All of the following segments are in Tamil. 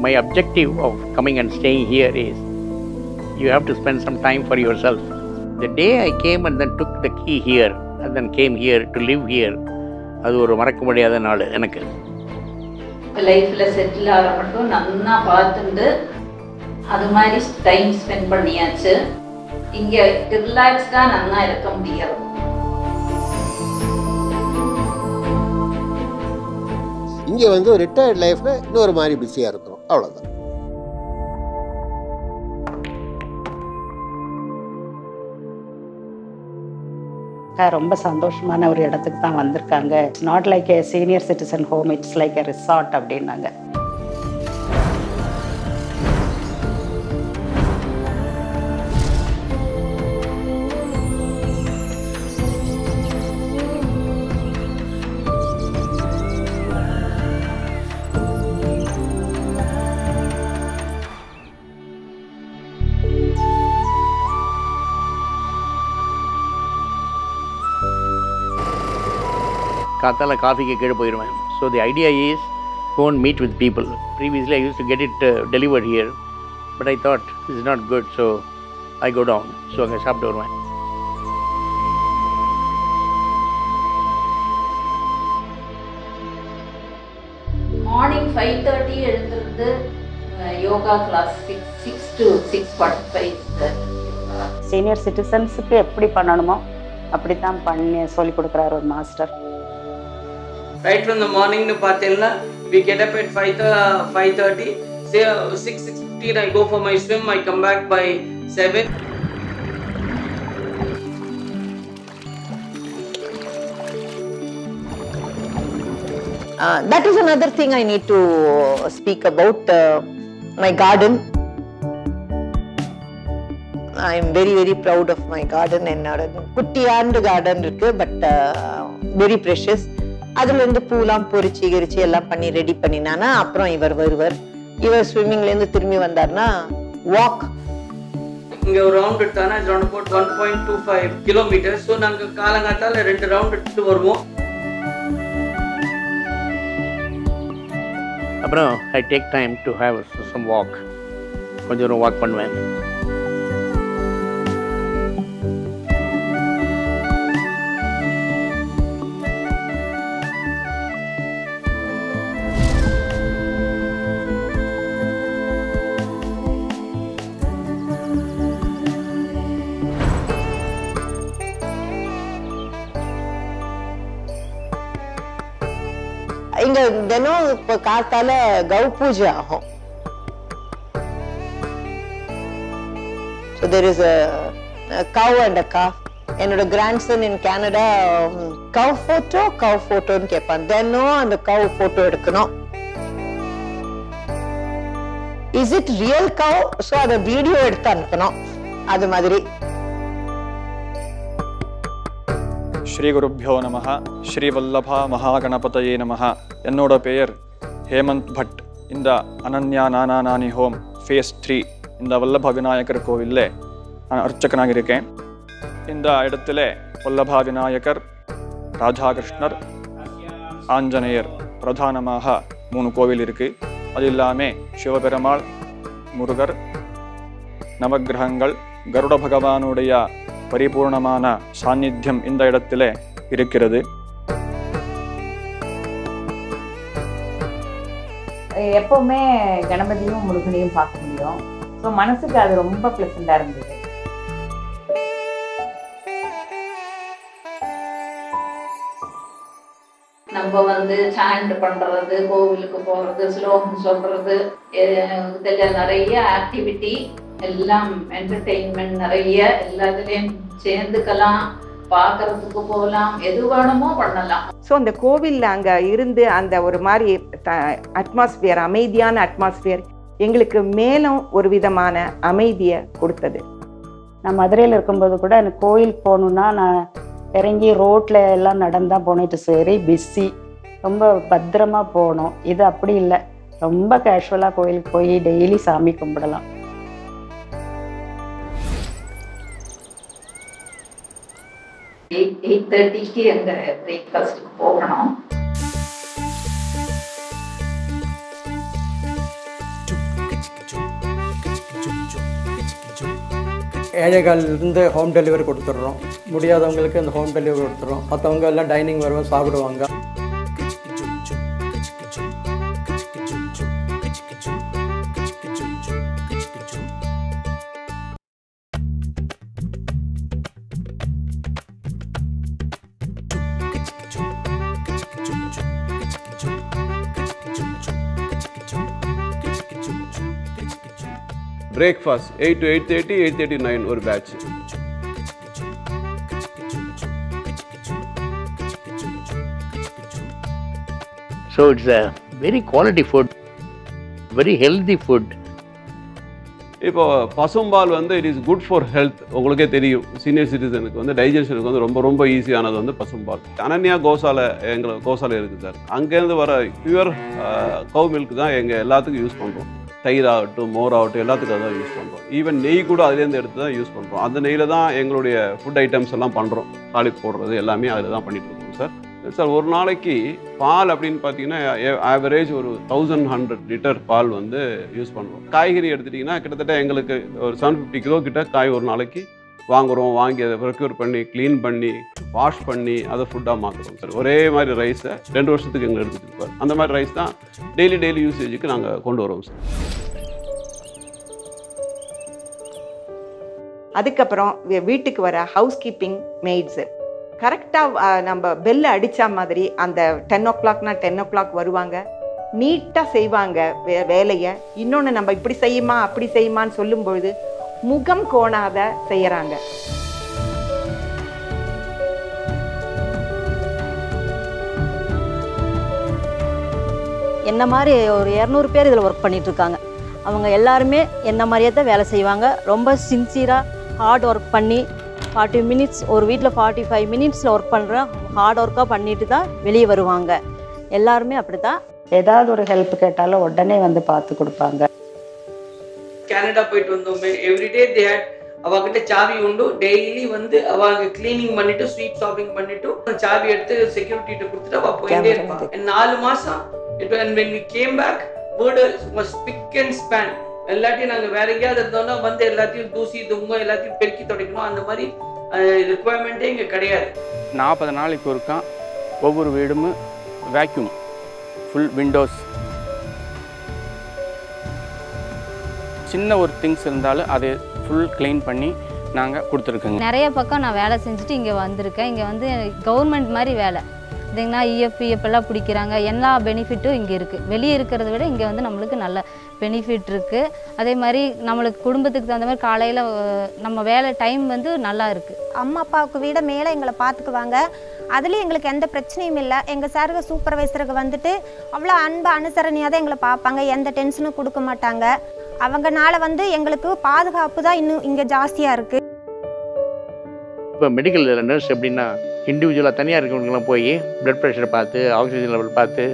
my objective of coming and staying here is you have to spend some time for yourself. The day I came and then took the key here and then came here to live here, அது ஒரு மறக்க முடியாத நாள் எனக்கு. லைஃப்பில் செட்டில் ஆகிற மட்டும் நல்லா பார்த்துட்டு அது மாதிரி டைம் ஸ்பெண்ட் பண்ணியாச்சு. இங்கே ரிலாக்ஸ்டாக நல்லா இருக்க முடியாது. இங்கே வந்து ஒரு ரிட்டையர்ட் லைஃப்பில் இன்னொரு மாதிரி பிஸியாக இருக்கிறோம், அவ்வளோதான். ரொம்ப சந்தோஷமான ஒரு இடத்துக்கு தான் வந்திருக்காங்க. It's not like A senior citizen home, it's like A resort அப்படின்னாங்க. காத்தால காஃபிக்கு கீழே போயிடுவேன். So the idea is go and meet with people. Previously I used to get it delivered here, but I thought this is not good, so I go down. So அங்கே சாப்பிட்டு வருவேன். மார்னிங் 5:30 எழுந்திருந்து யோகா கிளாஸ் 6 to 6:45. சீனியர் சிட்டிசன்ஸுக்கு எப்படி பண்ணணுமோ அப்படி தான் பண்ணி சொல்லி கொடுக்குறாரு ஒரு master. Right from the morning to பார்த்தீங்கன்னா we get up at 5:30, say 6:15 I go for my swim, I come back by 7. That is another thing I need to speak about, my garden. I am very very proud of my garden. என்னோட குட்டியாண்டு garden இருக்கு, but very precious. அதுல இருந்து பூலாம் பொரிச்சு கிரிச்சு எல்லாம் பண்ணி ரெடி பண்ணினானா அப்புறம் இவர் வருவார். இவர் ஸ்விம்மிங்ல இருந்து திரும்பி வந்தார்னா வாக். இங்க ஒரு ரவுண்ட் எடுத்தானா இது ரவுண்ட் அபவுட் 1.25 கிலோமீட்டர். ஸோ நாங்க காலங்காத்தால 2 ரவுண்ட் எடுத்துட்டு வருவோம். அப்புறம் I take time to have some walk. கொஞ்சம் தூரம் வாக் பண்ணுவேன். இங்க தினம் இப்ப காத்தால கௌ பூஜை ஆகும். So there is a cow and a calf. என்னோட grandson in Canada cow photoன்னு கேட்பான். தினம் அந்த cow photo எடுக்கணும். Is it real cow? So அத வீடியோ எடுத்து அனுப்பணும். அது மாதிரி. ஸ்ரீ குருப்யோ நமஹ. ஸ்ரீ வல்லபா மகாகணபதயே நமஹ. என்னோட பெயர் ஹேமந்த் பட். இந்த அனன்யா நானா நானி ஹோம் ஃபேஸ் 3 இந்த வல்லப விநாயகர் கோவிலில் நான் அர்ச்சகனாக இருக்கேன். இந்த இடத்துல வல்லபா விநாயகர், ராதாகிருஷ்ணர், ஆஞ்சநேயர் பிரதானமாக 3 கோவில் இருக்குது. அது இல்லாமல் சிவபெருமாள், முருகர், நவகிரகங்கள், கருட பகவானுடைய பரிபூர்ணமான சாநித்தியம் இந்த இடத்துல இருக்கிறது. எப்பவுமே கணபதியும் முருகனையும் பார்க்க முடியும். ஸோ மனசுக்கு அது ரொம்ப பிளசண்டா இருந்தது. நம்ம வந்து சாண்ட் பண்றது, கோவிலுக்கு போறது, ஸ்லோகம் சொல்றது, இதில் நிறைய ஆக்டிவிட்டி, எல்லாம் என்டர்டெயின்மெண்ட் நிறைய, எல்லாத்துலேயும் சேர்ந்துக்கலாம், பார்க்கறதுக்கு போகலாம், எது வேணுமோ பண்ணலாம். ஸோ அந்த கோவிலில் அங்கே இருந்து அந்த ஒரு மாதிரி அட்மாஸ்பியர், அமைதியான அட்மாஸ்பியர் எங்களுக்கு மேலும் ஒரு விதமான அமைதியை கொடுத்தது. நான் மதுரையில் இருக்கும்போது கூட எனக்கு கோயிலுக்கு போகணுன்னா நான் இறங்கி ரோட்டில் எல்லாம் நடந்தால் போனிட்டு சரி பிஸி, ரொம்ப பத்திரமாக போகணும். இது அப்படி இல்லை, ரொம்ப கேஷுவலாக கோயிலுக்கு போய் டெய்லி சாமி கும்பிடலாம். எயிட் 8:30க்கு அங்கே பிரேக்ஃபாஸ்ட்டுக்கு போகணும். To ஏழைகளிலிருந்து ஹோம் டெலிவரி கொடுத்துட்றோம். முடியாதவங்களுக்கு அந்த ஹோம் டெலிவரி கொடுத்துட்றோம். மற்றவங்க எல்லாம் டைனிங் வருவாங்க, சாப்பிடுவாங்க. Breakfast 8 to 8:30, 8:30 to 9 ஒரு batch. So it's a very quality food, very healthy food. இப்போ பசும்பால் வந்து it is good for health. உங்களுக்கே தெரியும், சீனியர் சிட்டிசனுக்கு வந்து டைஜஷனுக்கு வந்து ரொம்ப ரொம்ப ஈஸியானது வந்து பசும்பால். அனன்யா கோசாலை எங்களுக்கு கோசாலை இருக்குது சார். அங்கேருந்து வர பியூர் கவு மில்க் தான் எங்கள் எல்லாத்துக்கும் யூஸ் பண்ணுறோம். தயிர் ஆகட்டும், மோர் ஆகட்டும், எல்லாத்துக்கும் அதான் யூஸ் பண்ணுறோம். ஈவன் நெய் கூட அதுலேருந்து எடுத்து தான் யூஸ் பண்ணுறோம். அந்த நெய்யில் தான் எங்களுடைய ஃபுட் ஐட்டம்ஸ் எல்லாம் பண்ணுறோம். தாளிப்பு போடுறது எல்லாமே அதில் தான் பண்ணிகிட்டு இருக்கோம் சார். சார் ஒரு நாளைக்கு பால் அப்படின்னு பார்த்தீங்கன்னா ஆவரேஜ் ஒரு 1100 லிட்டர் பால் வந்து யூஸ் பண்ணுறோம். காய்கறி எடுத்துட்டிங்கன்னா கிட்டத்தட்ட எங்களுக்கு ஒரு 750 கிலோ கிட்ட காய் ஒரு நாளைக்கு வாங்குகிறோம். வாங்கி அதை ப்ரொக்யூர் பண்ணி க்ளீன் பண்ணி வாஷ் பண்ணி அதை ஃபுட்டாக மாற்றுறோம் சார். ஒரே மாதிரி ரைஸை 2 வருஷத்துக்கு எங்களை எடுத்துகிட்டு இருப்பார். அந்த மாதிரி ரைஸ் தான் டெய்லி யூசேஜுக்கு நாங்கள் கொண்டு வரோம் சார். அதுக்கப்புறம் வீட்டுக்கு வர ஹவுஸ் கீப்பிங் மெய்ட்ஸு கரெக்டாக நம்ம பெல்லை அடித்தா மாதிரி அந்த 10 o'clockனா 10 o'clock வருவாங்க. நீட்டாக செய்வாங்க வேலையை. இன்னொன்று நம்ம இப்படி செய்யுமா அப்படி செய்யுமான்னு சொல்லும்பொழுது முகம் கோணாத செய்யறாங்க. என்ன மாதிரி ஒரு 200 பேர் இதில் ஒர்க் பண்ணிட்டு இருக்காங்க. அவங்க எல்லாருமே என்ன மாதிரியே தான் வேலை செய்வாங்க. ரொம்ப சின்சியராக ஹார்ட் ஒர்க் பண்ணி 40 minutes ஒரு வீட்டில் 45 minutesல ஒர்க் பண்ணுறேன். ஹார்ட் ஒர்க்காக பண்ணிட்டு தான் வெளியே வருவாங்க. எல்லாருமே அப்படி தான். ஏதாவது ஒரு ஹெல்ப் கேட்டாலும் உடனே வந்து பார்த்து கொடுப்பாங்க. கனடா போயிட்டு வந்தோமே, எவ்ரிடே தே ஹேட் அவகிட்ட சாவி உண்டு. டெய்லி வந்து அவங்க கிளீனிங் பண்ணிட்டு ஸ்வீப் ஷாப்பிங் பண்ணிட்டு சாவி எடுத்து செக்யூரிட்டிட்ட கொடுத்துட்டு அவ போயிட்டே இருப்பாங்க. 4 மாசம் and when we came back word was spick and span. எல்லாத்தையும் நாங்கள் வேற எங்கேயாவது இருந்தோம்னா வந்து எல்லாத்தையும் தூசி துங்கம் எல்லாத்தையும் பெருக்கி துடைக்கணும். அந்த மாதிரி ரிக்குவயர்மெண்ட்டே இங்கே கிடையாது. 40 நாளைக்கு ஒருக்கா ஒவ்வொரு வீடும் வேக்யூம் ஃபுல் விண்டோஸ் சின்ன ஒரு திங்ஸ் இருந்தாலும் அதை ஃபுல் க்ளீன் பண்ணி நாங்கள் கொடுத்துருக்கோங்க. நிறைய பக்கம் நான் வேலை செஞ்சுட்டு இங்கே வந்திருக்கேன். இங்கே வந்து கவர்மெண்ட் மாதிரி வேலை இதுங்கன்னா இஎஃப் எல்லாம் பிடிக்கிறாங்க. எல்லா பெனிஃபிட்டும் இங்கே இருக்குது. வெளியே இருக்கிறத விட இங்கே வந்து நம்மளுக்கு நல்ல பெனிஃபிட் இருக்குது. அதே மாதிரி நம்மளுக்கு குடும்பத்துக்கு தகுந்த மாதிரி காலையில் நம்ம வேலை டைம் வந்து நல்லா இருக்குது. அம்மா அப்பாவுக்கு விட மேலே எங்களை பார்த்துக்குவாங்க. அதுலேயும் எங்களுக்கு எந்த பிரச்சனையும் இல்லை. எங்கள் சாருக்கு சூப்பர்வைசருக்கு வந்துட்டு அவ்வளோ அன்பு அனுசரணையாக தான் எங்களை பார்ப்பாங்க. எந்த டென்ஷனும் கொடுக்க மாட்டாங்க. அவங்கனால வந்து எங்களுக்கு பாதுகாப்பு தான் இன்னும் இங்கே ஜாஸ்தியாக இருக்குது. இப்போ மெடிக்கல் நர்ஸ் எப்படின்னா இண்டிவிஜுவலாக தனியாக இருக்கிறவங்களாம் போய் ப்ளட் ப்ரெஷரை பார்த்து ஆக்சிஜன் லெவல் பார்த்து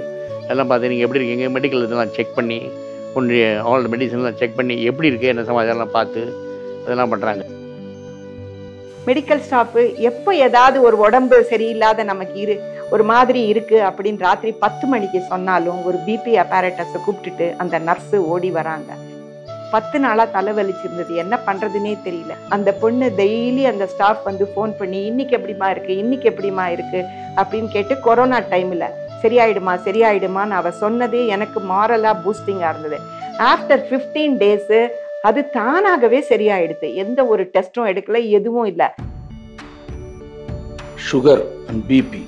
எல்லாம் பார்த்து நீங்கள் எப்படி இருக்கீங்க மெடிக்கல் இதெல்லாம் செக் பண்ணி ஒன்றிய ஆல் மெடிசன்லாம் செக் பண்ணி எப்படி இருக்குது என்ன சமாச்சாரம்லாம் பார்த்து அதெல்லாம் பண்ணுறாங்க. மெடிக்கல் ஸ்டாஃபு எப்போ ஏதாவது ஒரு உடம்பு சரியில்லாத நமக்கு ஒரு மாதிரி இருக்குது அப்படின்னு ராத்திரி 10 மணிக்கு சொன்னாலும் ஒரு பிபி அப்பாரட்டஸை கூப்பிட்டுட்டு அந்த நர்ஸு ஓடி வராங்க. 10 நாளாக தலைவலிச்சிருந்தது, என்ன பண்ணுறதுனே தெரியல. அந்த பொண்ணு டெய்லி அந்த ஸ்டாஃப் வந்து ஃபோன் பண்ணி இன்னைக்கு எப்படிமா இருக்குது அப்படின்னு கேட்டு கொரோனா டைமில் சரியாயிடுமான்னு அவள் சொன்னது எனக்கு மாரலாக பூஸ்டிங்காக இருந்தது. ஆஃப்டர் 15 days அது தானாகவே சரியாயிடுது. எந்த ஒரு டெஸ்ட்டும் எடுக்கல, எதுவும் இல்லை. சுகர் அண்ட் பிபி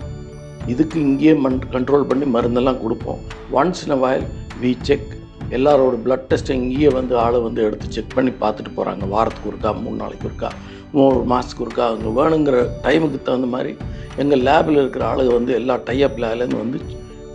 இதுக்கு இங்கேயே கண்ட்ரோல் பண்ணி மருந்தெல்லாம் கொடுப்போம். Once in a while we check. எல்லாரோட பிளட் டெஸ்ட்டை இங்கேயே வந்து ஆளை வந்து எடுத்து செக் பண்ணி பார்த்துட்டு போகிறாங்க. வாரத்துக்கு ஒருக்கா, 3 நாளைக்கு ஒருக்கா, 3 மாதத்துக்கு ஒருக்கா. அவங்க வேணுங்கிற டைமுக்கு தகுந்த மாதிரி எங்கள் லேபில் இருக்கிற ஆளுங்க வந்து எல்லா டைஅப் லேப்லேருந்து வந்து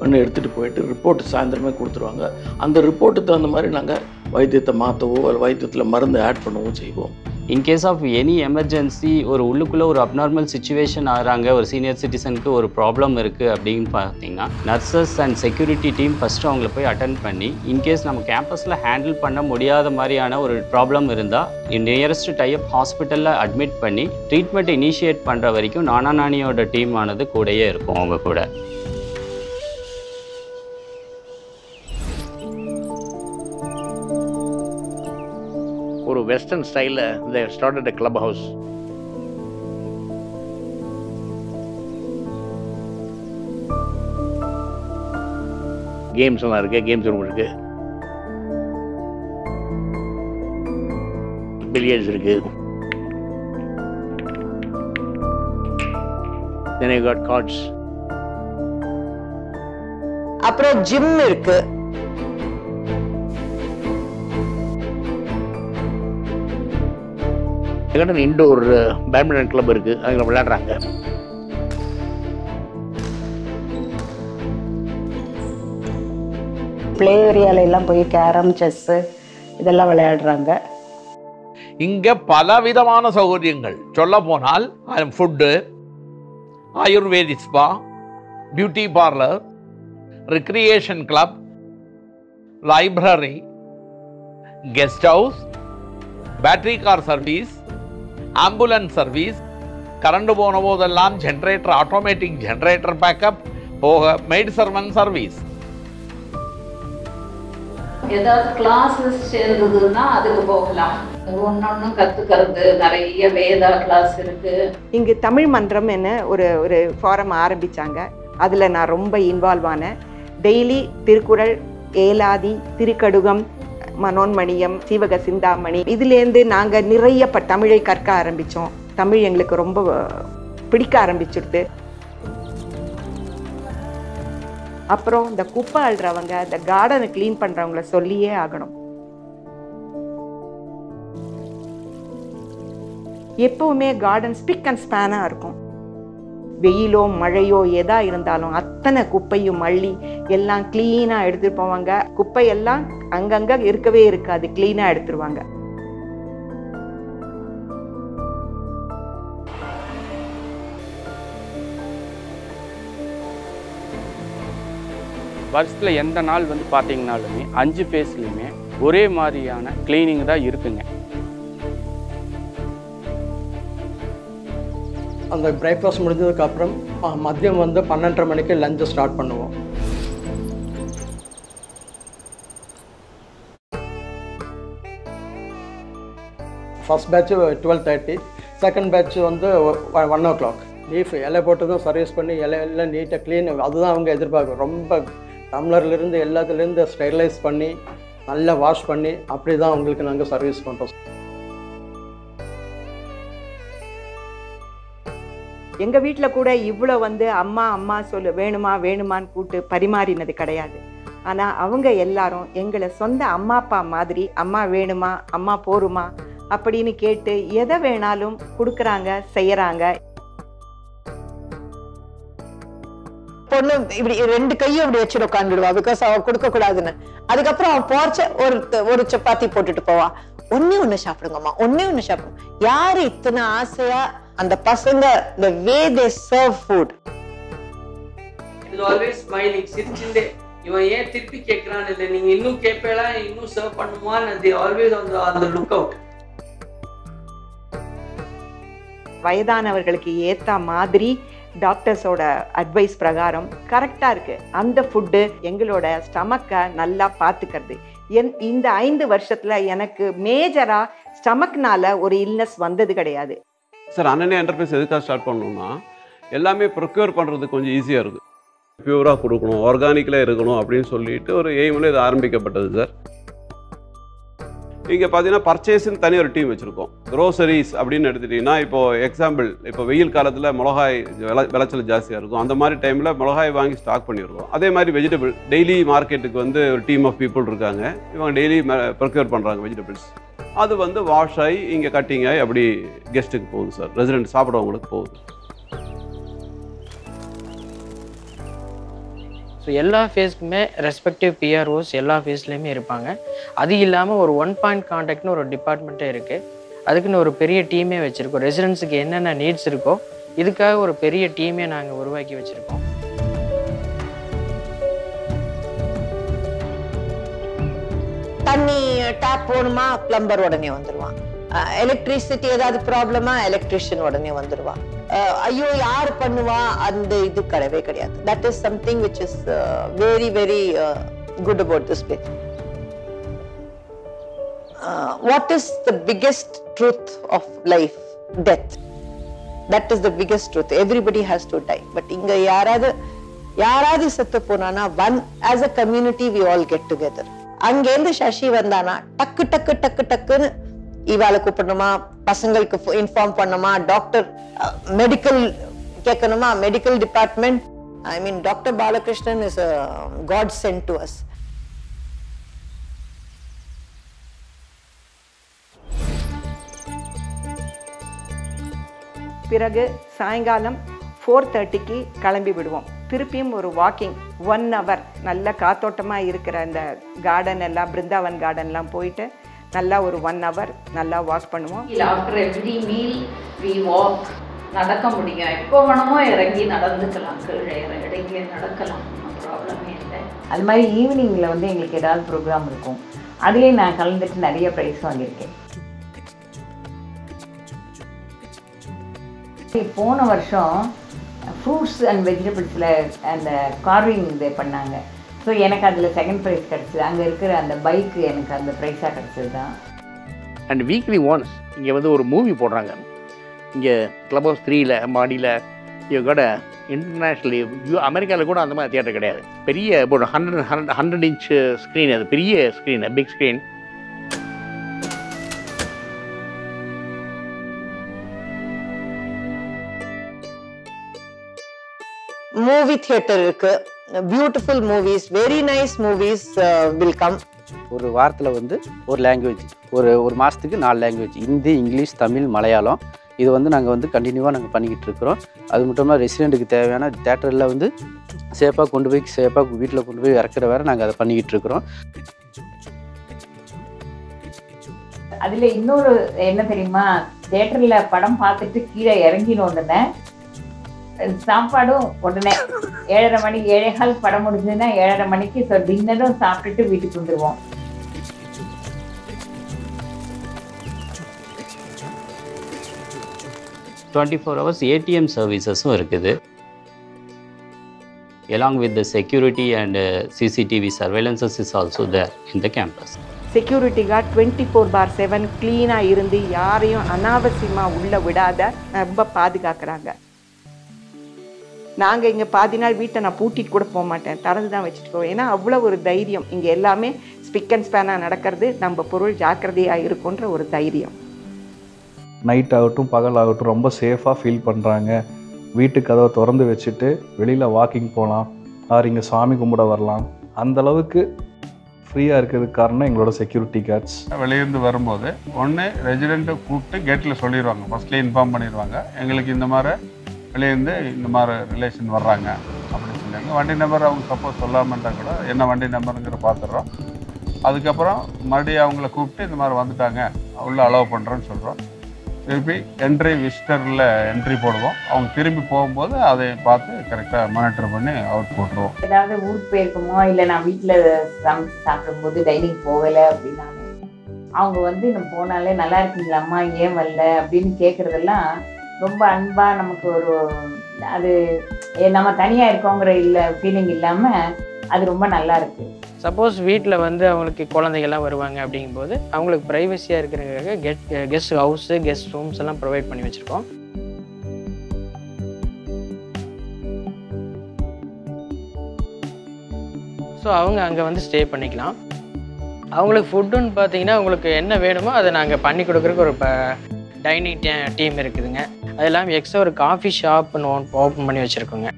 ஒன்று எடுத்துகிட்டு போயிட்டு ரிப்போர்ட்டு சாயந்தரமே கொடுத்துருவாங்க. அந்த ரிப்போர்ட்டுக்கு தகுந்த மாதிரி நாங்கள் வைத்தியத்தை மாற்றவோ இல்லை வைத்தியத்தில் மருந்து ஆட் பண்ணவோ செய்வோம். இன்கேஸ் ஆஃப் எனி எமர்ஜென்சி ஒரு உள்ளுக்குள்ளே ஒரு அப்நார்மல் சுச்சுவேஷன் ஆகிறாங்க, ஒரு சீனியர் சிட்டிசனுக்கு ஒரு ப்ராப்ளம் இருக்குது அப்படின்னு பார்த்தீங்கன்னா nurses and security team first அவங்கள போய் அட்டென்ட் பண்ணி இன்கேஸ் நம்ம கேம்பஸில் ஹேண்டில் பண்ண முடியாத மாதிரியான ஒரு ப்ராப்ளம் இருந்தால் நியரஸ்ட் டைப் ஹாஸ்பிட்டலில் அட்மிட் பண்ணி ட்ரீட்மெண்ட் இனிஷியேட் பண்ணுற வரைக்கும் நானானியோட டீம் ஆனது கூடயே இருக்கும் அவங்க கூட. ஒரு வெஸ்டர்ன் ஸ்டைலில் they started a club house. Games எல்லாம் இருக்குது, கேம்ஸ் ரூம் இருக்குது, பில்லியர்ட்ஸ் இருக்குது, then I got cards. அப்புறம் ஜிம் இருக்கு. இண்டோர் பேட்மிண்டன் கிளப் இருக்கு, அங்கே விளையாடுறாங்க. பிளே ஏரியால எல்லாம் போய் கேரம், செஸ்ஸு இதெல்லாம் விளையாடுறாங்க. இங்கே பலவிதமான சௌகரியங்கள் சொல்ல போனால் food, ayurvedic spa, beauty parlour, recreation club, library, guest house, battery car service, ambulance service, current போன போதெல்லாம் ஜென்ரேட்டர், ஆட்டோமேட்டிக் ஜென்ரேட்டர் பேக்கப் போக மெய்ட் சர்வன்ட் சர்வீஸ். ஏதாவது கிளாஸஸ் சேர்ந்ததுன்னா அதுக்கு போகலாம். ஒன்னொன்னும் கத்துக்கிறது நிறைய வேதா கிளாஸ் இருக்கு. இங்கு தமிழ் மன்றம் என்ன ஒரு ஃபாரம் ஆரம்பிச்சாங்க. அதுல நான் ரொம்ப இன்வால்வ் ஆனேன். டெய்லி திருக்குறள், ஏலாதி, திருக்கடுகம், மனோன்மணியம், சீவக சிந்தாமணி, இதுலேருந்து நாங்கள் நிறைய தமிழை கற்க ஆரம்பித்தோம். தமிழ் எங்களுக்கு ரொம்ப பிடிக்க ஆரம்பிச்சிடுது. அப்புறம் இந்த குப்பை அள்ளுறவங்க, இந்த கார்டனை கிளீன் பண்ணுறவங்கள சொல்லியே ஆகணும். எப்பவுமே கார்டன் ஸ்பிக் அண்ட் ஸ்பேனாக இருக்கும். வெயிலோ மழையோ எதா இருந்தாலும் அத்தனை குப்பையும் அள்ளி எல்லாம் கிளீனாக எடுத்துட்டு போவாங்க. குப்பையெல்லாம் அங்கங்கே இருக்கவே இருக்காது, கிளீனாக எடுத்துருவாங்க. வருஷத்தில் எந்த நாள் வந்து பார்த்தீங்கன்னாலுமே 5 ஃபேஸ்லையுமே ஒரே மாதிரியான கிளீனிங் தான் இருக்குங்க. அந்த பிரேக்ஃபாஸ்ட் முடிஞ்சதுக்கப்புறம் மதியம் வந்து 12:30 மணிக்கு லஞ்சை ஸ்டார்ட் பண்ணுவோம். ஃபர்ஸ்ட் பேட்ச் 12:30, செகண்ட் பேட்ச் வந்து 1 o'clock. லீஃப் இலை போட்டதும் சர்வீஸ் பண்ணி இலையெல்லாம் நீட்டாக க்ளீன், அதுதான் அவங்க எதிர்பார்க்கும். ரொம்ப டம்ளர்லேருந்து எல்லாத்துலேருந்து ஸ்டெரிலைஸ் பண்ணி நல்லா வாஷ் பண்ணி அப்படி தான் அவங்களுக்கு நாங்கள் சர்வீஸ் பண்ணுறோம். எங்கள் வீட்டில் கூட இவ்வளோ வந்து அம்மா அம்மா சொல்லு வேணுமா வேணுமான்னு கூப்பிட்டு பரிமாறினது கிடையாது. ஆனால் அவங்க எல்லாரும் எங்களை சொந்த அம்மா அப்பா மாதிரி அம்மா வேணுமா, அம்மா போருமா அப்படின்னு கேட்டு எதை வேணாலும் கொடுக்குறாங்க, செய்யறாங்க. பொண்ணு இப்படி 2 கையும் இப்படி வச்சுட்டு உட்காந்துடுவா, பிகாஸ் அவ கொடுக்க கூடாதுன்னு. அதுக்கப்புறம் அவன் போர்ச்ச ஒரு சப்பாத்தி போட்டுட்டு போவா. ஒண்ணு சாப்பிடுங்கம்மா, ஒண்ணு சாப்பிடுங்க. யாரு இத்தனை ஆசையா அந்த பசங்க the way they serve food. It is always smiling, சிரிச்சுண்டே இவன் ஏன் திருப்பி கேட்கறான்னு இல்லை, நீங்க இன்னும் கேட்பேளா, இன்னும் சர்வ் பண்ணுவான்னு. they always on the lookout. வயதானவர்களுக்கு ஏத்த மாதிரி டாக்டர்ஸோட அட்வைஸ் பிரகாரம் கரெக்டா இருக்கு. அந்த ஃபுட்டு எங்களோட ஸ்டமக்கை நல்லா பார்த்துக்கிறது. இந்த 5 வருஷத்துல எனக்கு மேஜரா ஸ்டமக்னால ஒரு இல்னஸ் வந்தது கிடையாது. சார், அனன்யா என்டர்பிரைஸ் எதுக்காக ஸ்டார்ட் பண்ணணும்னா எல்லாமே ப்ரொக்யூர் பண்ணுறது கொஞ்சம் ஈஸியாக இருக்குது. பியூராக கொடுக்கணும், ஆர்கானிக்கில் இருக்கணும் அப்படின்னு சொல்லிட்டு ஒரு எய்மில் இது ஆரம்பிக்கப்பட்டது சார். இங்கே பார்த்தீங்கன்னா பர்ச்சேஸ்ன்னு தனி ஒரு டீம் வச்சுருக்கோம். க்ரோசரிஸ் அப்படின்னு எடுத்துட்டிங்கன்னா இப்போது எக்ஸாம்பிள், இப்போ வெயில் காலத்தில் மிளகாய் விளைச்சல் ஜாஸ்தியாக இருக்கும். அந்த மாதிரி டைமில் மிளகாய் வாங்கி ஸ்டாக் பண்ணியிருக்கோம். அதே மாதிரி வெஜிடபிள் டெய்லி மார்க்கெட்டுக்கு வந்து ஒரு டீம் ஆஃப் பீப்புள் இருக்காங்க. இவங்க டெய்லி ப்ரொக்யூர் பண்ணுறாங்க வெஜிடபிள்ஸ். அது வந்து வாஷ் ஆகி இங்கே கட்டிங் ஆகி அப்படி கெஸ்ட்டுக்கு போகுது சார், ரெசிடென்ட் சாப்பிட்றவங்களுக்கு போகுது. ஸோ எல்லா ஃபேஸ்க்குமே ரெஸ்பெக்டிவ் பிஆர்ஓஸ் எல்லா ஃபேஸ்லேயுமே இருப்பாங்க. அது இல்லாமல் ஒரு 1 பாயிண்ட் கான்டாக்ட்னு ஒரு டிபார்ட்மெண்ட்டே இருக்குது. அதுக்குன்னு ஒரு பெரிய டீமே வச்சுருக்கோம். ரெசிடென்ட்ஸுக்கு என்னென்ன நீட்ஸ் இருக்கோ இதுக்காக ஒரு பெரிய டீமே நாங்கள் உருவாக்கி வச்சுருக்கோம். தண்ணி டேப் போகணுமா, பிளம்பர் உடனே வந்துடுவான். எலக்ட்ரிசிட்டி ஏதாவது ப்ராப்ளமா, எலக்ட்ரிஷியன் உடனே வந்துடுவான். ஐயோ யார் பண்ணுவா, அந்த இது கிடையவே கிடையாது. That is something which is very very good about this place. what is the biggest truth of life? Death. That is the biggest truth. Everybody has to die. But inga யாராவது செத்து போனானா as a community we all get together. அங்கேருந்து சசி வந்தானா டக்கு டக்கு டக்கு டக்குன்னு இவாளை கூப்பிடணுமா, பசங்களுக்கு இன்ஃபார்ம் பண்ணணுமா, டாக்டர் மெடிக்கல் கேட்கணுமா, medical department. I mean, Dr. Balakrishnan is a God sent to us. பிறகு சாயங்காலம் 4:30க்கு கிளம்பி விடுவோம். திருப்பியும் ஒரு வாக்கிங் 1 hour நல்ல காத்தோட்டமாக இருக்கிற அந்த கார்டன் எல்லாம், பிருந்தாவன் கார்டன்லாம் போயிட்டு நல்லா ஒரு 1 hour நல்லா வாக் பண்ணுவோம். After every meal we walk. நடக்க முடியும், எப்போ வேணுமோ இறங்கி நடந்துக்கலாம், கீழே இறங்கி நடக்கலாம், ப்ராப்ளமே இல்லை. அது மாதிரி ஈவினிங்கில் வந்து எங்களுக்கு ஏதாவது ப்ரோக்ராம் இருக்கும், அதுலேயும் நான் கலந்துட்டு நிறைய ப்ரைஸ் வாங்கியிருக்கேன். போன வருஷம் ஃப்ரூட்ஸ் அண்ட் வெஜிடபிள்ஸில் அந்த கார்விங் இது பண்ணாங்க. ஸோ எனக்கு அதில் செகண்ட் ப்ரைஸ் கிடச்சிது. அங்கே இருக்கிற அந்த பைக்கு எனக்கு அந்த ப்ரைஸாக கிடச்சது தான். அண்ட் வீக்லி ஒன்ஸ் இங்கே வந்து ஒரு மூவி போடுறாங்க. இங்கே கிளப் ஹவுஸ் 3ல மாடியில் கூட இன்டர்நேஷ்னலி அமெரிக்காவில் கூட அந்த மாதிரி தியேட்டர் கிடையாது. பெரிய ஒரு 100 inch ஸ்க்ரீன், அது பெரிய screen, big screen. Movie theatre இருக்கு, beautiful movies, very nice movies will come. ஒரு வாரத்தில் வந்து ஒரு லாங்குவேஜ், ஒரு மாதத்துக்கு 4 லாங்குவேஜ், ஹிந்தி, இங்கிலீஷ், தமிழ், மலையாளம். இது வந்து நாங்கள் வந்து கண்டினியூவாக நாங்கள் பண்ணிக்கிட்டு இருக்கிறோம். அது மட்டும் இல்லாமல் ரெசிடெண்ட்டுக்கு தேவையான தேட்டரில் வந்து சேஃபாக கொண்டு போய் சேஃபாக வீட்டில் கொண்டு போய் இறக்குற வேறு நாங்கள் அதை பண்ணிக்கிட்டு இருக்கிறோம். அதில் இன்னொரு என்ன தெரியுமா, தேட்டரில் படம் பார்த்துட்டு கீழே இறங்கினோடனே சாப்பாடும் உடனே 7:30 மணி 7:15 படம் முடிஞ்சதுன்னா 7:30 மணிக்கு டின்னரும் சாப்பிட்டுட்டு வீட்டுக்கு வந்துடுவோம். hours ATM சர்வீசஸும் இருக்குது. along with the security and CCTV surveillances is also there in the campus. Security guard 24/7 க்ளீனாக இருந்து யாரையும் அனாவசியமாக உள்ளே விடாத ரொம்ப பாதுகாக்கிறாங்க. நாங்கள் இங்கே பாதி நாள் வீட்டை நான் பூட்டிட்டு கூட போக மாட்டேன், திறந்து தான் வச்சுட்டு போவேன். ஏன்னா அவ்வளோ ஒரு தைரியம். இங்கே எல்லாமே ஸ்பிக் அண்ட் ஸ்பேனாக நடக்கிறது, நம்ம பொருள் ஜாக்கிரதையாக இருக்குன்ற ஒரு தைரியம். நைட் ஆகட்டும் பகல் ஆகட்டும் ரொம்ப சேஃபாக ஃபீல் பண்ணுறாங்க. வீட்டு கதவை திறந்து வச்சுட்டு வெளியில் வாக்கிங் போகலாம், ஆர் இங்கே சாமி கும்பிட வரலாம். அந்தளவுக்கு ஃப்ரீயாக இருக்கிறதுக்கு காரணம் எங்களோட செக்யூரிட்டி கார்ட்ஸ். வெளியிருந்து வரும்போது ஒன்று ரெசிடெண்ட்டை கூப்பிட்டு கேட்டில் சொல்லிடுவாங்க, ஃபஸ்ட்லேயே இன்ஃபார்ம் பண்ணிடுவாங்க, எங்களுக்கு இந்த மாதிரி வெளியேருந்து இந்த மாதிரி ரிலேஷன் வர்றாங்க அப்படின்னு சொல்லிடுங்க. வண்டி நம்பர் அவங்க சப்போஸ் சொல்லாமட்டா கூட என்ன வண்டி நம்பருங்கிற பார்த்துடுறோம். அதுக்கப்புறம் மறுபடியும் அவங்கள கூப்பிட்டு இந்த மாதிரி வந்துட்டாங்க உள்ள அலோவ் பண்ணுறோன்னு சொல்கிறோம். திருப்பி என்ட்ரி விசிட்டரில் என்ட்ரி போடுவோம். அவங்க திரும்பி போகும்போது அதை பார்த்து கரெக்டாக மானிட்டர் பண்ணி அவுட் போட்டுருவோம். ஏதாவது ஊருக்கு போயிருக்கோமோ இல்லை நான் வீட்டில் சமைச்சு சாப்பிடும்போது டைனிங் போகலை அப்படின்னாலும் அவங்க வந்து நம்ம போனாலே நல்லா இருக்கீங்களாம்மா, ஏன் வரல அப்படின்னு கேட்குறதெல்லாம் ரொம்ப அன்பாக நமக்கு ஒரு அது நம்ம தனியாக இருக்கோங்கிற ஃபீலிங் இல்லாமல் அது ரொம்ப நல்லா இருக்குது. சப்போஸ் வீட்டில் வந்து அவங்களுக்கு குழந்தைகள்லாம் வருவாங்க அப்படிங்கும்போது அவங்களுக்கு ப்ரைவசியாக இருக்கிறதுக்காக கெஸ்ட் ஹவுஸு, கெஸ்ட் ரூம்ஸ் எல்லாம் ப்ரொவைட் பண்ணி வச்சுருக்கோம். ஸோ அவங்க அங்கே வந்து ஸ்டே பண்ணிக்கலாம். அவங்களுக்கு ஃபுட்டுன்னு பார்த்தீங்கன்னா அவங்களுக்கு என்ன வேணுமோ அதை நாங்கள் பண்ணி கொடுக்குறதுக்கு ஒரு டைனிங் டீம் இருக்குதுங்க. அது இல்லாமல் எக்ஸ்ட்ரா ஒரு காஃபி ஷாப்னு ஓப்பன் பண்ணி வச்சுருக்கோங்க.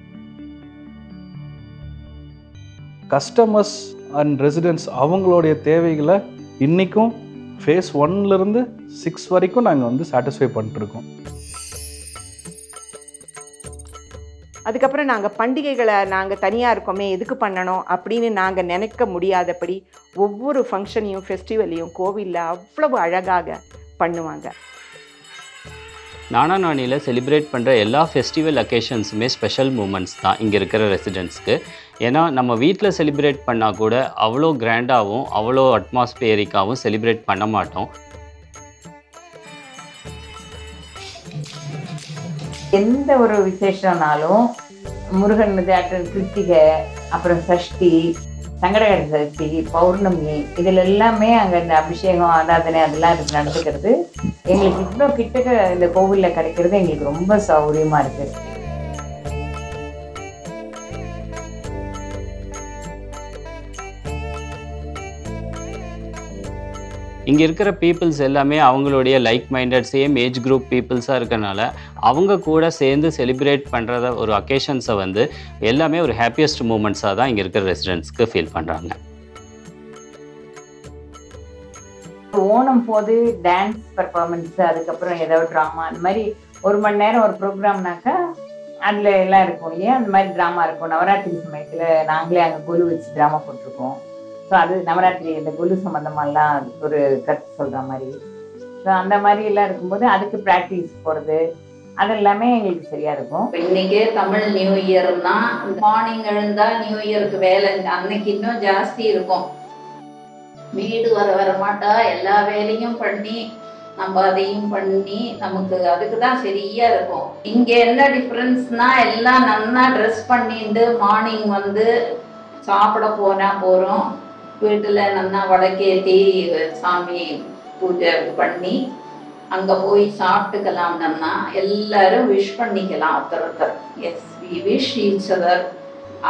கஸ்டமர்ஸ் அண்ட் ரெசிடென்ட்ஸ் அவங்களுடைய தேவைகளை இன்றைக்கும் ஃபேஸ் 1லேருந்து 6 வரைக்கும் நாங்கள் வந்து சாட்டிஸ்ஃபை பண்ணிட்டுருக்கோம். அதுக்கப்புறம் நாங்கள் பண்டிகைகளை நாங்கள் தனியாக இருக்கோமே எதுக்கு பண்ணணும் அப்படின்னு நாங்கள் நினைக்க முடியாதபடி ஒவ்வொரு ஃபங்க்ஷனையும் ஃபெஸ்டிவலையும் கோவிலில் அவ்வளவு அழகாக பண்ணுவாங்க. நானானியில் செலிப்ரேட் பண்ணுற எல்லா ஃபெஸ்டிவல் அக்கேஷன்ஸுமே ஸ்பெஷல் மூமெண்ட்ஸ் தான் இங்கே இருக்கிற ரெசிடென்ட்ஸ்க்கு. ஏன்னா நம்ம வீட்டில் செலிப்ரேட் பண்ணால் கூட அவ்வளோ கிராண்டாகவும் அவ்வளோ அட்மாஸ்பியரிக்காகவும் செலிப்ரேட் பண்ண மாட்டோம். எந்த ஒரு விசேஷம்னாலும் முருகன் கிருத்திகை, அப்புறம் சஷ்டி, சங்கடகர சதுர்த்தி, பௌர்ணமி, இதில் எல்லாமே அங்கே இந்த அபிஷேகம் ஆராதனை அதெல்லாம் நடந்துக்கிறது எங்களுக்கு இவ்வளோ கிட்டக்க இந்த கோவிலில் கிடைக்கிறது எங்களுக்கு ரொம்ப சௌகரியமாக இருக்குது. இங்கே இருக்கிற பீப்புள்ஸ் எல்லாமே அவங்களுடைய like minded same age group பீப்புள்ஸாக இருக்கறனால அவங்க கூட சேர்ந்து செலிப்ரேட் பண்ணுறத ஒரு அக்கேஷன்ஸை வந்து எல்லாமே ஒரு ஹாப்பியஸ்ட் மூமெண்ட்ஸாக தான் இங்கே இருக்கிற ரெசிடென்ட்ஸ்க்கு ஃபீல் பண்ணுறாங்க. ஓணம் போது டான்ஸ் பர்ஃபார்மன்ஸ், அதுக்கப்புறம் ஏதாவது ட்ராமா, அந்த மாதிரி 1 மணி நேரம் ஒரு ப்ரோக்ராம்னாக்கா அதில் எல்லாம் இருக்கும் இல்லையா, அந்த மாதிரி ட்ராமா இருக்கும். நவராத்திரி சமயத்தில் நாங்களே அங்கே கொலு வச்சு ட்ராமா போட்டிருக்கோம். ஸோ அது நவராத்திரி இந்த கொலு சம்மந்தமாலாம் ஒரு கருத்து சொல்கிற மாதிரி. ஸோ அந்த மாதிரி எல்லாம் இருக்கும்போது அதுக்கு ப்ராக்டிஸ் போகிறது அது எல்லாமே எங்களுக்கு சரியாக இருக்கும். இன்னைக்கே தமிழ் நியூ இயர்னா மார்னிங் எழுந்தா நியூ இயருக்கு வேலை அன்னைக்கு இன்னும் ஜாஸ்தி இருக்கும். வீடு வர மாட்டா எல்லா வேலையும் பண்ணி நம்ம அதையும் பண்ணி நமக்கு அதுக்கு தான் சரியா இருக்கும். இங்கே என்ன டிஃப்ரென்ஸ்னா எல்லாம் நல்லா ட்ரெஸ் பண்ணிட்டு மார்னிங் வந்து சாப்பிட போகிறோம். வீட்டில் நல்லா வடக்கேற்றி சாமி பூஜை பண்ணி அங்கே போய் சாப்பிட்டுக்கலாம். நம்ம எல்லாரும் விஷ் பண்ணிக்கலாம் ஒருத்தர். Yes we wish each other.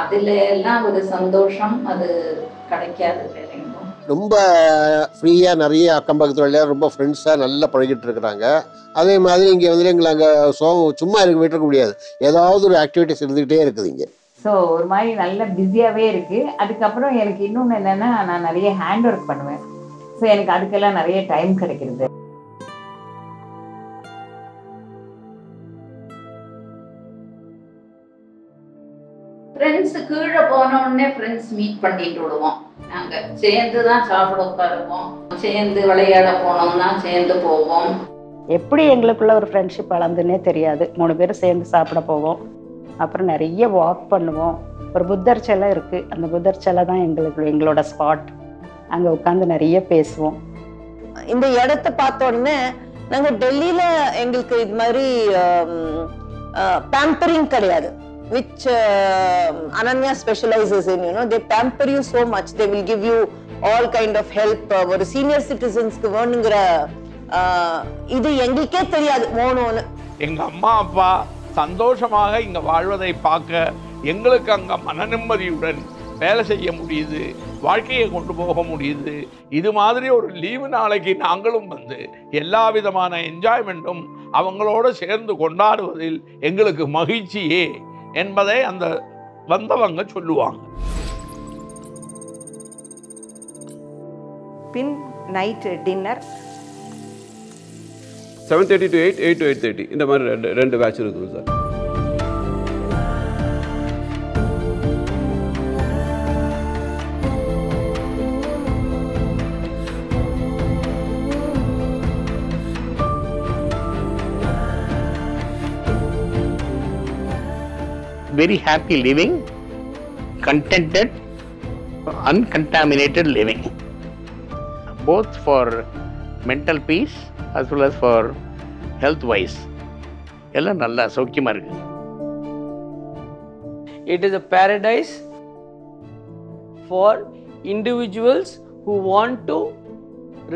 அதில் எல்லாம் ஒரு சந்தோஷம் அது கிடைக்காது வேலைங்க. ரொம்ப ஃப்ரீயாக நிறைய அக்கம் பக்கத்துல ரொம்ப ஃப்ரெண்ட்ஸாக நல்லா பழகிட்டு இருக்கிறாங்க. அதே மாதிரி இங்கே வந்து எங்களை அங்கே சும்மா விட்டுருக்க முடியாது, ஏதாவது ஒரு ஆக்டிவிட்டிஸ் இருந்துக்கிட்டே இருக்குது இங்கே. ஸோ ஒரு மாதிரி நல்ல பிஸியாகவே இருக்குது. அதுக்கப்புறம் எனக்கு இன்னொன்று என்னென்னா நான் நிறைய ஹேண்ட் ஒர்க் பண்ணுவேன். ஸோ எனக்கு அதுக்கெல்லாம் நிறைய டைம் கிடைக்கிறது. ஃப்ரெண்ட்ஸ் கீழே போனோடனே ஃப்ரெண்ட்ஸ் மீட் பண்ணிட்டு விடுவோம். நாங்கள் சேர்ந்து தான் சாப்பிட உட்காருவோம், சேர்ந்து விளையாட போனோம்னா சேர்ந்து போவோம். எப்படி எங்களுக்குள்ள ஒரு ஃப்ரெண்ட்ஷிப் வளர்ந்துன்னே தெரியாது. 3 பேரும் சேர்ந்து சாப்பிட போவோம். அப்புறம் நிறைய வாக் பண்ணுவோம். ஒரு புத்தர் சிலை இருக்குது, அந்த புத்தர் சிலை தான் எங்களோட ஸ்பாட். அங்கே உட்காந்து நிறைய பேசுவோம். இந்த இடத்த பார்த்த உடனே நாங்கள் டெல்லியில் எங்களுக்கு இது மாதிரி பேம்பரிங் கிடையாது. Which Ananya specializes in, they pamper you so much. They will give you all kind of help. ஒரு senior citizens க்கு வேணுங்கிற இது எங்களுக்கே தெரியாது வேணும்னு. எங்க அம்மா அப்பா சந்தோஷமாக இங்க வாழ்வதை பார்க்க எங்களுக்கு அங்க மன நிம்மதியுடன் வேலை செய்ய முடியுது, வாழ்க்கையை கொண்டு போக முடியுது. இது மாதிரி ஒரு லீவு நாளைக்கு நாங்களும் வந்து எல்லா விதமான என்ஜாய்மெண்ட்டும் அவங்களோட சேர்ந்து கொண்டாடுவதில் எங்களுக்கு மகிழ்ச்சியே என்பதை அந்த வந்தவங்க சொல்லுவாங்க. பின் நைட் டின்னர் 7:30 to 8, 8 to 8:30 இந்த மாதிரி ரெண்டு பேட்ச் இருக்குது sir. Very happy living, contented, uncontaminated living, both for mental peace as well as for health wise. எல்லாம் நல்லா சௌக்கியமா இருக்கு. It is a paradise for individuals who want to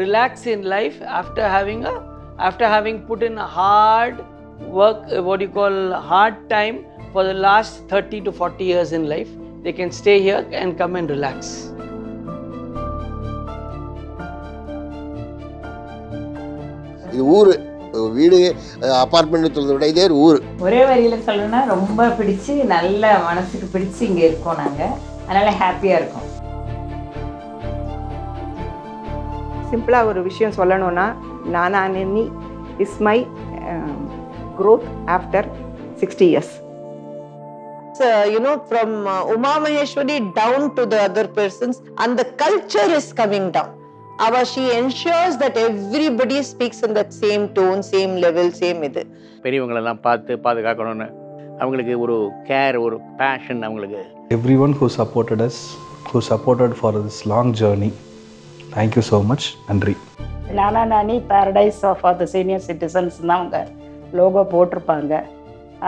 relax in life after having put in a hard work, hard time for the last 30 to 40 years in life. They can stay here and come and relax. இது ஊர், வீடு அபார்ட்மெண்ட் சொல்றதை விட இதே ஒரு ஊர். ஒரே வரியில் சொல்லணும்னா ரொம்ப பிடிச்சி, நல்ல மனசுக்கு பிடிச்சி இங்கே இருக்கோம் நாங்கள். அதனால ஹாப்பியாக இருக்கோம். சிம்பிளாக ஒரு விஷயம் சொல்லணும்னா, நானானி is my growth after 60 years. From Uma Maheshwari down to the other persons, and the culture is coming down. She ensures that everybody speaks in that same tone, same level, same இது. பெரியவங்களெல்லாம் பார்த்து பாதுகாக்கணும்னு அவங்களுக்கு ஒரு கேர், ஒரு பேஷன் அவங்களுக்கு. Everyone who supported us, who supported for this long journey, thank you so much. நன்றி. நானானி paradise for the senior citizens தான் அவங்க லோகோ போட்டிருப்பாங்க.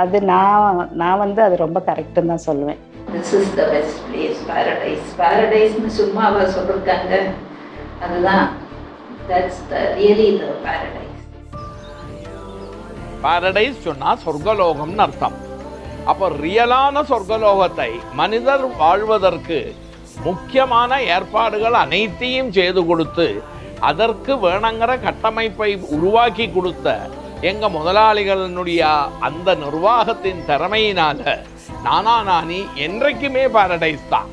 அது நான் வந்து அது ரொம்ப கரெக்டுன்னு தான் சொல்லுவேன். This is the best place, paradise. பாரடைஸ்னு சும்மாவா சொல்லிருக்காங்க, அதுதான் that's the really the paradise. Paradise சொன்னா சொர்க்கலோகம்னு அர்த்தம். அப்போ ரியலான சொர்க்கலோகத்தை மனிதர் வாழ்வதற்கு முக்கியமான ஏற்பாடுகள் அனைத்தையும் செய்து கொடுத்து அதற்கு வேணுங்கிற கட்டமைப்பை உருவாக்கி கொடுத்த எங்க முதலாளிகளினுடைய அந்த நிர்வாகத்தின் திறமையினால நானா நானி என்றைக்குமே பாரடைஸ் தான்.